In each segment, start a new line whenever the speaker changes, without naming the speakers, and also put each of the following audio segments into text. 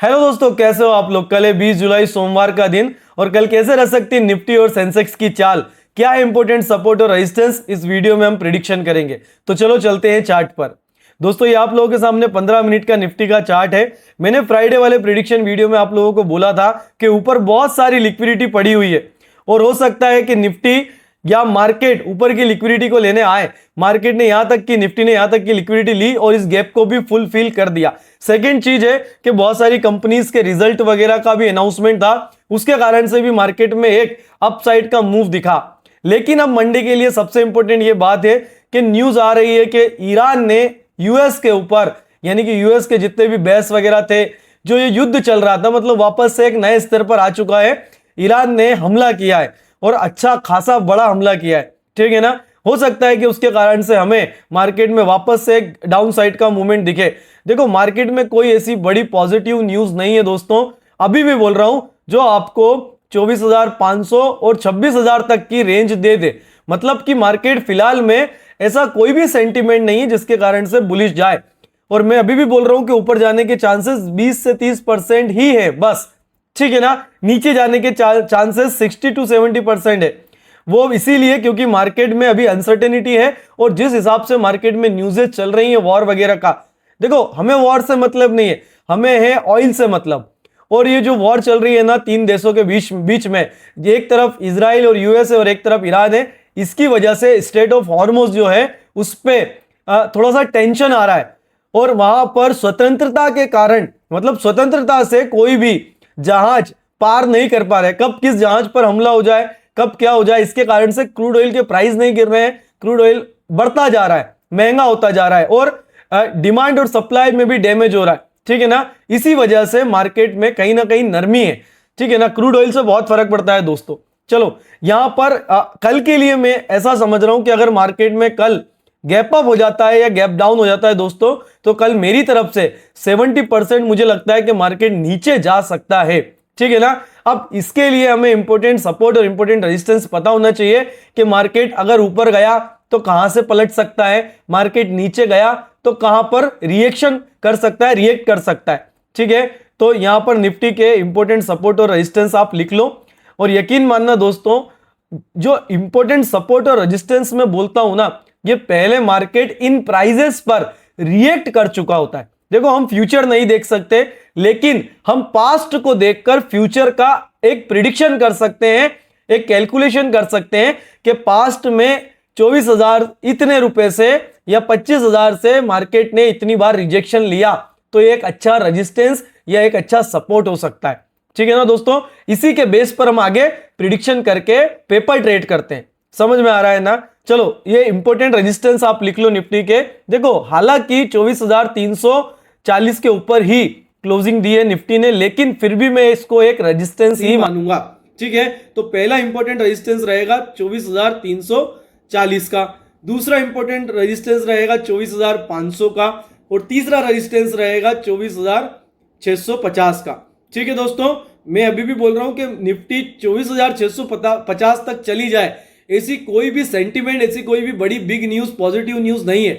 Hello दोस्तों, कैसे हो आप लोग। कल है 20 जुलाई सोमवार का दिन और कल कैसे रह सकती है निफ्टी और सेंसेक्स की चाल, क्या है इंपॉर्टेंट सपोर्ट और रेजिस्टेंस, इस वीडियो में हम प्रिडिक्शन करेंगे। तो चलो चलते हैं चार्ट पर। दोस्तों ये आप लोगों के सामने 15 मिनट का निफ्टी का चार्ट है। मैंने फ्राइडे वाले प्रिडिक्शन वीडियो में आप लोगों को बोला था कि ऊपर बहुत सारी लिक्विडिटी पड़ी हुई है और हो सकता है कि निफ्टी या मार्केट ऊपर की लिक्विडिटी को लेने आए। मार्केट ने यहां तक की निफ्टी ने यहां तक की लिक्विडिटी ली और इस गैप को भी फुलफिल कर दिया। सेकंड चीज है कि बहुत सारी कंपनीज के रिजल्ट वगैरह का भी अनाउंसमेंट था, उसके कारण से भी मार्केट में एक अपसाइड का मूव दिखा। लेकिन अब मंडे के लिए सबसे इंपॉर्टेंट ये बात है कि न्यूज आ रही है कि ईरान ने यूएस के ऊपर, यानी कि यूएस के जितने भी बेस वगैरह थे, जो ये युद्ध चल रहा था, मतलब वापस से एक नए स्तर पर आ चुका है। ईरान ने हमला किया है और अच्छा खासा बड़ा हमला किया है, ठीक है ना। हो सकता है कि उसके कारण से हमें मार्केट में वापस से एक डाउन साइड का मूवमेंट दिखे। देखो मार्केट में कोई ऐसी बड़ी पॉजिटिव न्यूज नहीं है दोस्तों, अभी भी बोल रहा हूं, जो आपको 24,500 और 26,000 तक की रेंज दे दे। मतलब कि मार्केट फिलहाल में ऐसा कोई भी सेंटीमेंट नहीं है जिसके कारण से बुलिश जाए। और मैं अभी भी बोल रहा हूं कि ऊपर जाने के चांसेस 20 से 30% ही है बस, ठीक है ना। नीचे जाने के चांसेस 60 to 70% है। वो इसीलिए क्योंकि मार्केट में अभी अनसर्टेनिटी है और जिस हिसाब से मार्केट में न्यूज़ेस चल रही है वॉर वगैरह का, देखो हमें वॉर से मतलब नहीं है, हमें है ऑयल से मतलब। और ये जो वॉर चल रही है ना तीन देशों के बीच में, एक तरफ इजराइल और यूएस है और एक तरफ ईरान है, इसकी वजह से स्ट्रेट ऑफ हॉर्मुज जो है उस पर थोड़ा सा टेंशन आ रहा है। और वहां पर स्वतंत्रता के कारण, मतलब स्वतंत्रता से कोई भी जहाज पार नहीं कर पा रहे, कब किस जहाज पर हमला हो जाए, कब क्या हो जाए, इसके कारण से क्रूड ऑयल के प्राइस नहीं गिर रहे हैं, क्रूड ऑयल बढ़ता जा रहा है, महंगा होता जा रहा है और डिमांड और सप्लाई में भी डैमेज हो रहा है, ठीक है ना। इसी वजह से मार्केट में कहीं ना कहीं नरमी है, ठीक है ना। क्रूड ऑयल से बहुत फर्क पड़ता है दोस्तों। चलो यहां पर कल के लिए मैं ऐसा समझ रहा हूं कि अगर मार्केट में कल गैप अप हो जाता है या गैप डाउन हो जाता है दोस्तों, तो कल मेरी तरफ से 70% मुझे लगता है कि मार्केट नीचे जा सकता है, ठीक है ना। अब इसके लिए हमें इंपॉर्टेंट सपोर्ट और इंपॉर्टेंट रेजिस्टेंस पता होना चाहिए कि मार्केट अगर ऊपर गया तो कहां से पलट सकता है, मार्केट नीचे गया तो कहां पर रिएक्शन कर सकता है, रिएक्ट कर सकता है, ठीक है। तो यहां पर निफ्टी के इंपॉर्टेंट सपोर्ट और रेजिस्टेंस आप लिख लो और यकीन मानना दोस्तों, जो इंपॉर्टेंट सपोर्ट और रेजिस्टेंस में बोलता हूं ना, ये पहले मार्केट इन प्राइजेस पर रिएक्ट कर चुका होता है। देखो हम फ्यूचर नहीं देख सकते, लेकिन हम पास्ट को देखकर फ्यूचर का एक प्रिडिक्शन कर सकते हैं, एक कैलकुलेशन कर सकते हैं कि पास्ट में 24,000 इतने रुपए से या 25,000 से मार्केट ने इतनी बार रिजेक्शन लिया, तो ये एक अच्छा रेजिस्टेंस या एक अच्छा सपोर्ट हो सकता है, ठीक है ना दोस्तों। इसी के बेस पर हम आगे प्रिडिक्शन करके पेपर ट्रेड करते हैं, समझ में आ रहा है ना। चलो ये इंपॉर्टेंट रेजिस्टेंस आप लिख लो निफ्टी के। देखो हालांकि 24,340 के ऊपर ही क्लोजिंग दी है निफ्टी ने, लेकिन फिर भी मैं इसको एक रेजिस्टेंस ही मानूंगा, ठीक है। तो पहला इंपॉर्टेंट रेजिस्टेंस रहेगा 24,340 का, दूसरा इंपॉर्टेंट रेजिस्टेंस रहेगा 24,500 का और तीसरा रेजिस्टेंस रहेगा 24,650 का, ठीक है दोस्तों। मैं अभी भी बोल रहा हूं कि निफ्टी 24,650 तक चली जाए, ऐसी कोई भी सेंटीमेंट, ऐसी कोई भी बड़ी बिग न्यूज, पॉजिटिव न्यूज नहीं है,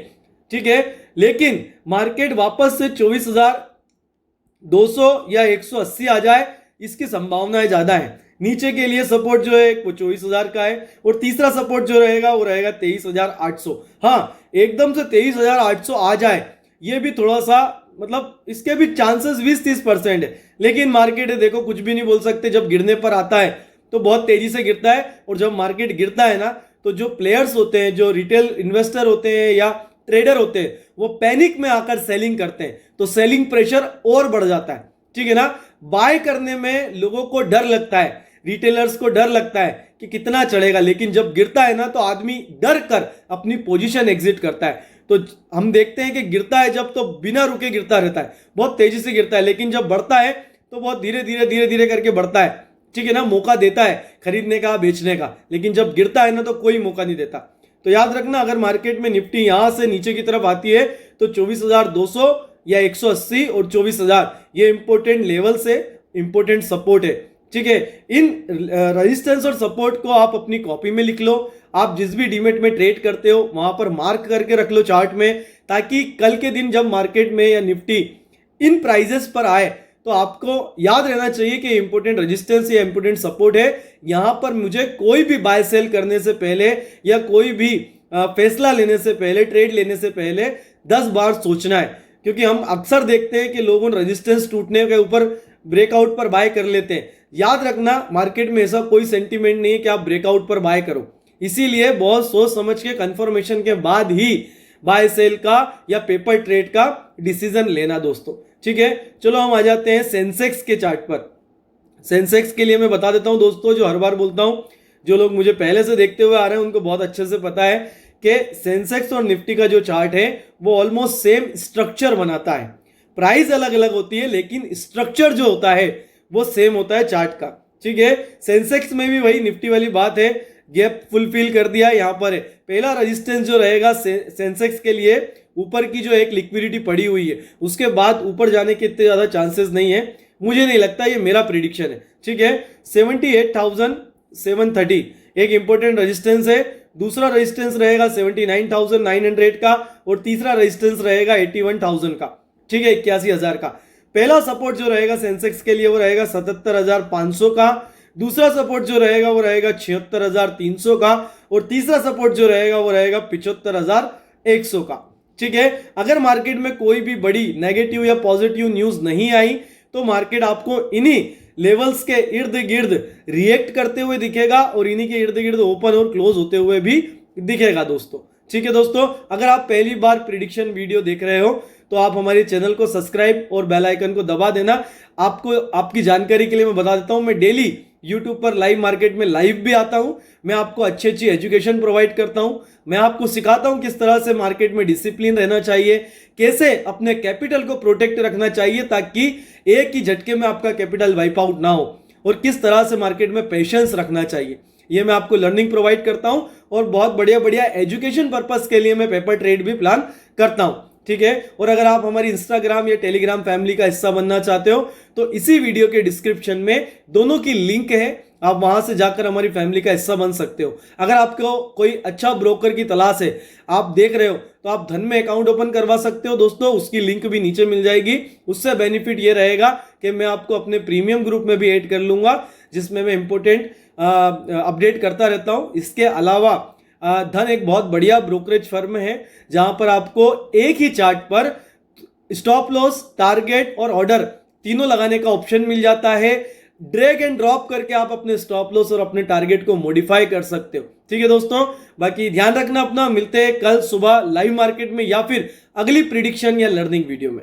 ठीक है। लेकिन मार्केट वापस से 24,200 या 180 आ जाए, इसकी संभावनाएं ज्यादा है। नीचे के लिए सपोर्ट जो है वो 24,000 का है और तीसरा सपोर्ट जो रहेगा वो रहेगा 23,800। हाँ, एकदम से 23,800 आ जाए ये भी थोड़ा सा, मतलब इसके भी चांसेस 20-30% है, लेकिन मार्केट है देखो कुछ भी नहीं बोल सकते। जब गिरने पर आता है तो बहुत तेजी से गिरता है और जब मार्केट गिरता है ना, तो जो प्लेयर्स होते हैं, जो रिटेल इन्वेस्टर होते हैं या ट्रेडर होते हैं, वो पैनिक में आकर सेलिंग करते हैं, तो सेलिंग प्रेशर और बढ़ जाता है, ठीक है ना। बाय करने में लोगों को डर लगता है, रिटेलर्स को डर लगता है कि कितना चढ़ेगा, लेकिन जब गिरता है ना तो आदमी डर कर अपनी पोजीशन एग्जिट करता है। तो हम देखते हैं कि गिरता है जब, तो बिना रुके गिरता रहता है, बहुत तेजी से गिरता है, लेकिन जब बढ़ता है तो बहुत धीरे धीरे करके बढ़ता है, ठीक है ना। मौका देता है खरीदने का, बेचने का, लेकिन जब गिरता है ना तो कोई मौका नहीं देता। तो याद रखना, अगर मार्केट में निफ्टी यहां से नीचे की तरफ आती है तो 24,200 या 180 और 24,000 ये इंपॉर्टेंट लेवल से इंपॉर्टेंट सपोर्ट है, ठीक है। इन रेजिस्टेंस और सपोर्ट को आप अपनी कॉपी में लिख लो, आप जिस भी डीमेट में ट्रेड करते हो वहां पर मार्क करके रख लो चार्ट में, ताकि कल के दिन जब मार्केट में या निफ्टी इन प्राइजेस पर आए तो आपको याद रहना चाहिए कि इंपॉर्टेंट रेजिस्टेंस या इंपॉर्टेंट सपोर्ट है। यहां पर मुझे कोई भी बाय सेल करने से पहले या कोई भी फैसला लेने से पहले, ट्रेड लेने से पहले 10 बार सोचना है, क्योंकि हम अक्सर देखते हैं कि लोग उन रेजिस्टेंस टूटने के ऊपर ब्रेकआउट पर बाय कर लेते हैं। याद रखना, मार्केट में ऐसा कोई सेंटीमेंट नहीं है कि आप ब्रेकआउट पर बाय करो, इसीलिए बहुत सोच समझ के कंफर्मेशन के बाद ही बाय सेल का या पेपर ट्रेड का डिसीजन लेना दोस्तों। ठीक है, चलो हम आ जाते हैं सेंसेक्स के चार्ट पर। सेंसेक्स के लिए मैं बता देता हूं दोस्तों, जो हर बार बोलता हूं, जो लोग मुझे पहले से देखते हुए आ रहे हैं उनको बहुत अच्छे से पता है कि सेंसेक्स और निफ्टी का जो चार्ट है वो ऑलमोस्ट सेम स्ट्रक्चर बनाता है। प्राइस अलग अलग होती है लेकिन स्ट्रक्चर जो होता है वो सेम होता है चार्ट का। ठीक है, सेंसेक्स में भी वही निफ्टी वाली बात है, गैप फुलफिल कर दिया। यहां पर है पहला रेजिस्टेंस जो रहेगा सेंसेक्स के लिए, ऊपर की जो एक लिक्विडिटी पड़ी हुई है, उसके बाद ऊपर जाने के इतने ज्यादा चांसेस नहीं है, मुझे नहीं लगता, ये मेरा प्रिडिक्शन है। ठीक है, 78,730 एक इंपॉर्टेंट रेजिस्टेंस है। दूसरा रेजिस्टेंस रहेगा 79,900 का और तीसरा रेजिस्टेंस रहेगा 81,000 का। ठीक है, 81,000 का। पहला सपोर्ट जो रहेगा सेंसेक्स के लिए वो रहेगा 77,500 का। दूसरा सपोर्ट जो रहेगा वो रहेगा 76,300 का और तीसरा सपोर्ट जो रहेगा वो रहेगा 75,100 का। ठीक है, अगर मार्केट में कोई भी बड़ी नेगेटिव या पॉजिटिव न्यूज नहीं आई तो मार्केट आपको इन्हीं लेवल्स के इर्द गिर्द रिएक्ट करते हुए दिखेगा और इन्हीं के इर्द गिर्द ओपन और क्लोज होते हुए भी दिखेगा दोस्तों। ठीक है दोस्तों, अगर आप पहली बार प्रिडिक्शन वीडियो देख रहे हो तो आप हमारे चैनल को सब्सक्राइब और बेल आइकन को दबा देना। आपको आपकी जानकारी के लिए मैं बता देता हूं, मैं डेली यूट्यूब पर लाइव मार्केट में लाइव भी आता हूं। मैं आपको अच्छी अच्छी एजुकेशन प्रोवाइड करता हूं। मैं आपको सिखाता हूं किस तरह से मार्केट में डिसिप्लिन रहना चाहिए, कैसे अपने कैपिटल को प्रोटेक्ट रखना चाहिए ताकि एक ही झटके में आपका कैपिटल वाइप आउट ना हो, और किस तरह से मार्केट में पेशेंस रखना चाहिए। ये मैं आपको लर्निंग प्रोवाइड करता हूं और बहुत बढ़िया बढ़िया एजुकेशन पर्पस के लिए मैं पेपर ट्रेड भी प्लान करता हूं। ठीक है, और अगर आप हमारी इंस्टाग्राम या टेलीग्राम फैमिली का हिस्सा बनना चाहते हो तो इसी वीडियो के डिस्क्रिप्शन में दोनों की लिंक है, आप वहां से जाकर हमारी फैमिली का हिस्सा बन सकते हो। अगर आपको कोई अच्छा ब्रोकर की तलाश है, आप देख रहे हो, तो आप धन में अकाउंट ओपन करवा सकते हो दोस्तों, उसकी लिंक भी नीचे मिल जाएगी। उससे बेनिफिट ये रहेगा कि मैं आपको अपने प्रीमियम ग्रुप में भी ऐड कर लूंगा, जिसमें मैं इंपोर्टेंट अपडेट करता रहता हूं। इसके अलावा धन एक बहुत बढ़िया ब्रोकरेज फर्म है जहां पर आपको एक ही चार्ट पर स्टॉप लॉस, टारगेट और ऑर्डर तीनों लगाने का ऑप्शन मिल जाता है। ड्रैग एंड ड्रॉप करके आप अपने स्टॉप लॉस और अपने टारगेट को मॉडिफाई कर सकते हो। ठीक है दोस्तों, बाकी ध्यान रखना अपना। मिलते हैं कल सुबह लाइव मार्केट में या फिर अगली प्रिडिक्शन या लर्निंग वीडियो में।